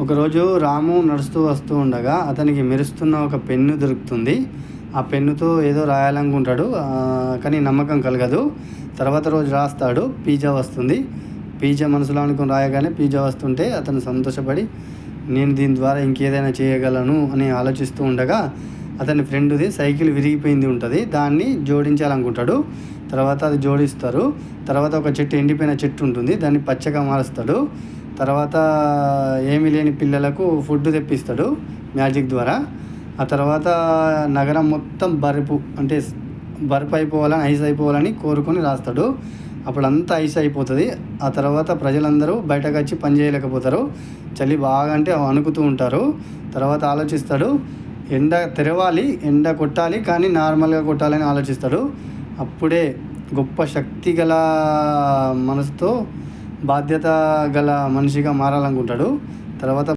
ఒకరోజు రాము నడుస్తూ వస్తూ ఉండగా అతనికి మెరుస్తున్న ఒక పెన్ను దొరుకుతుంది. ఆ పెన్నుతో ఏదో రాయాలనుకుంటాడు, కానీ నమ్మకం కలగదు. తర్వాత రోజు రాస్తాడు, పిజ్జా వస్తుంది. పిజ్జా మనసులో అనుకుని రాయగానే పిజ్జా వస్తుంటే అతను సంతోషపడి నేను దీని ద్వారా ఇంకేదైనా చేయగలను అని ఆలోచిస్తూ ఉండగా అతని ఫ్రెండ్ది సైకిల్ విరిగిపోయింది ఉంటుంది, దాన్ని జోడించాలనుకుంటాడు. తర్వాత అది జోడిస్తారు. తర్వాత ఒక చెట్టు, ఎండిపోయిన చెట్టు ఉంటుంది, దాన్ని పచ్చగా మారుస్తాడు. తర్వాత ఏమీ లేని పిల్లలకు ఫుడ్ తెప్పిస్తాడు మ్యాజిక్ ద్వారా. ఆ తర్వాత నగరం మొత్తం బర్ఫ్ అయిపోవాలని, ఐస్ అయిపోవాలని కోరుకొని రాస్తాడు. అప్పుడు అంతా ఐస్ అయిపోతుంది. ఆ తర్వాత ప్రజలందరూ బయటకు వచ్చి పని చేయలేకపోతారు, చలి బాగా అంటే వణుకుతూ ఉంటారు. తర్వాత ఆలోచిస్తాడు, ఎండ తెరవాలి, ఎండ కొట్టాలి, కానీ నార్మల్గా కొట్టాలని ఆలోచిస్తాడు. అప్పుడే గొప్ప శక్తి గల మనసుతో బాధ్యత గల మనిషిగా మారాలనుకుంటాడు. తర్వాత